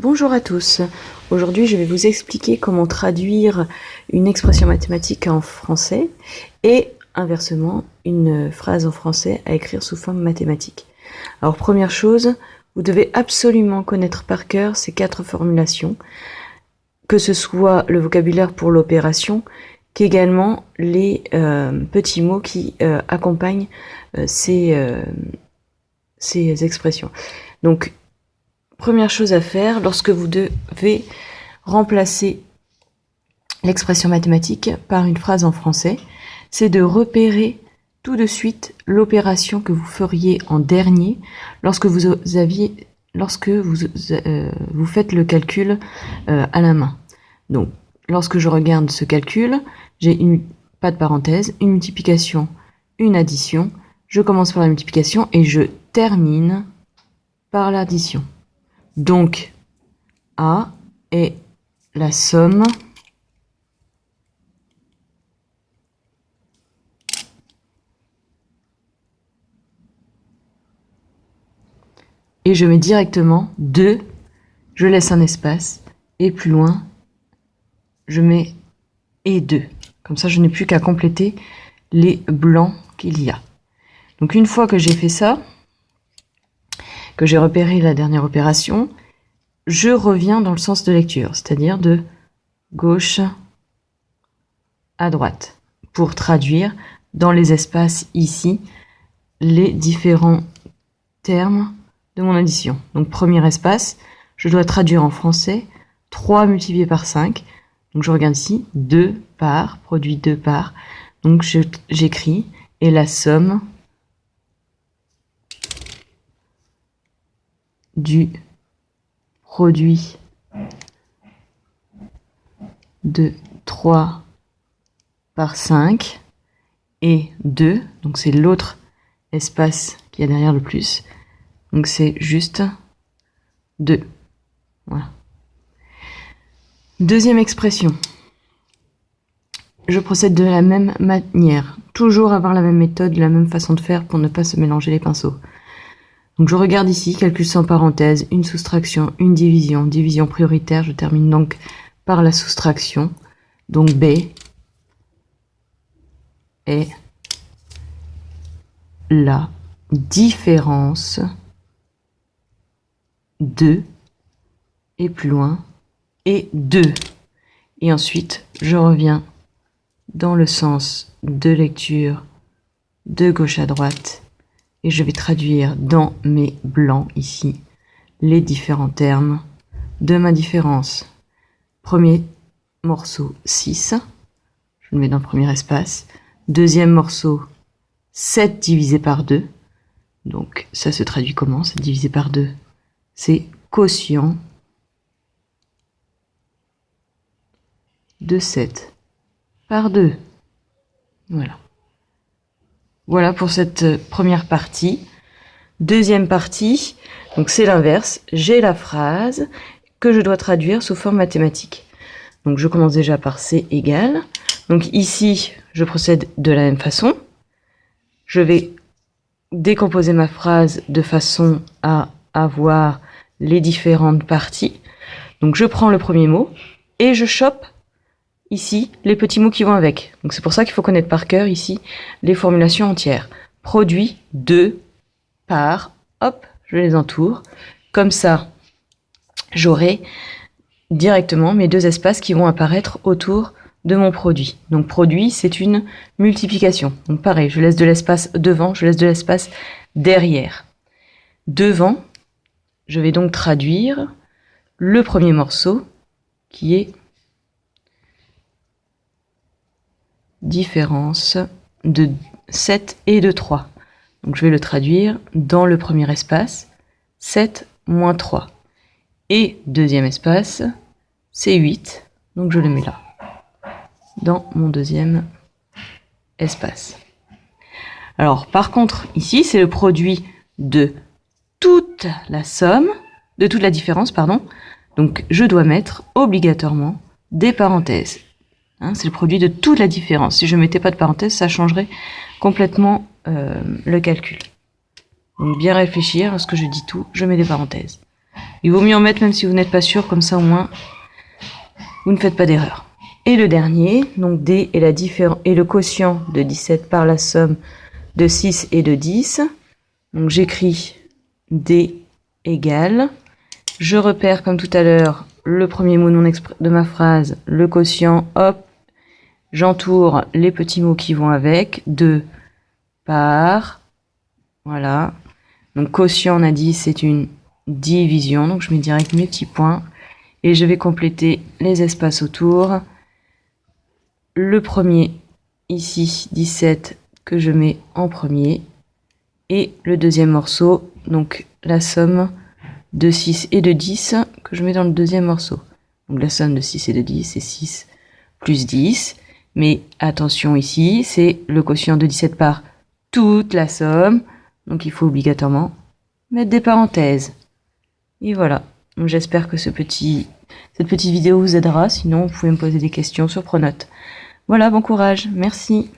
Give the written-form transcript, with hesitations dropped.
Bonjour à tous. Aujourd'hui, je vais vous expliquer comment traduire une expression mathématique en français et inversement, une phrase en français à écrire sous forme mathématique. Alors, première chose, vous devez absolument connaître par cœur ces 4 formulations, que ce soit le vocabulaire pour l'opération, qu'également les petits mots qui accompagnent ces expressions. Donc, première chose à faire lorsque vous devez remplacer l'expression mathématique par une phrase en français, c'est de repérer tout de suite l'opération que vous feriez en dernier lorsque vous faites le calcul à la main. Donc, lorsque je regarde ce calcul, j'ai pas de parenthèse, une multiplication, une addition. Je commence par la multiplication et je termine par l'addition. Donc, A est la somme et je mets directement 2, je laisse un espace et plus loin, je mets et 2. Comme ça, je n'ai plus qu'à compléter les blancs qu'il y a. Donc, une fois que j'ai fait ça, que j'ai repéré la dernière opération, je reviens dans le sens de lecture, c'est-à-dire de gauche à droite, pour traduire dans les espaces ici les différents termes de mon addition. Donc premier espace, je dois traduire en français 3 multiplié par 5. Donc je regarde ici, 2 par, produit 2 par. Donc j'écris, et la somme du produit de 3 par 5 et 2, donc c'est l'autre espace qui est derrière le plus, donc c'est juste 2. Voilà. Deuxième expression. Je procède de la même manière, toujours avoir la même méthode, la même façon de faire pour ne pas se mélanger les pinceaux. Donc je regarde ici, calcul sans parenthèse, une soustraction, une division, division prioritaire, je termine donc par la soustraction. Donc B est la différence de, et plus loin, et 2. Et ensuite, je reviens dans le sens de lecture de gauche à droite. Et je vais traduire dans mes blancs ici les différents termes de ma différence. Premier morceau 6, je le mets dans le premier espace. Deuxième morceau 7 divisé par 2. Donc ça se traduit comment 7 divisé par 2? C'est quotient de 7 par 2. Voilà. Voilà pour cette première partie. Deuxième partie, donc c'est l'inverse. J'ai la phrase que je dois traduire sous forme mathématique. Donc je commence déjà par C égale. Donc ici, je procède de la même façon. Je vais décomposer ma phrase de façon à avoir les différentes parties. Donc je prends le premier mot et je chope ici les petits mots qui vont avec. Donc c'est pour ça qu'il faut connaître par cœur ici les formulations entières. Produit de par, hop, je les entoure. Comme ça, j'aurai directement mes 2 espaces qui vont apparaître autour de mon produit. Donc produit, c'est une multiplication. Donc pareil, je laisse de l'espace devant, je laisse de l'espace derrière. Devant, je vais donc traduire le premier morceau qui est différence de 7 et de 3. Donc je vais le traduire dans le premier espace, 7 moins 3. Et deuxième espace, c'est 8. Donc je le mets là, dans mon deuxième espace. Alors par contre, ici, c'est le produit de toute la somme, de toute la différence, pardon. Donc je dois mettre obligatoirement des parenthèses. C'est le produit de toute la différence. Si je ne mettais pas de parenthèse, ça changerait complètement le calcul. Donc bien réfléchir, lorsque je dis tout, je mets des parenthèses. Il vaut mieux en mettre même si vous n'êtes pas sûr, comme ça au moins vous ne faites pas d'erreur. Et le dernier, donc D est, est le quotient de 17 par la somme de 6 et de 10. Donc j'écris D égale. Je repère comme tout à l'heure le premier mot de ma phrase, le quotient, hop, j'entoure les petits mots qui vont avec, 2 par, voilà. Donc quotient, on a dit, c'est une division, donc je mets direct mes petits points et je vais compléter les espaces autour. Le premier, ici, 17, que je mets en premier, et le deuxième morceau, donc la somme de 6 et de 10, que je mets dans le deuxième morceau. Donc la somme de 6 et de 10, c'est 6 plus 10, mais attention ici, c'est le quotient de 17 par toute la somme, donc il faut obligatoirement mettre des parenthèses. Et voilà, j'espère que cette petite vidéo vous aidera, sinon vous pouvez me poser des questions sur Pronote. Voilà, bon courage, merci.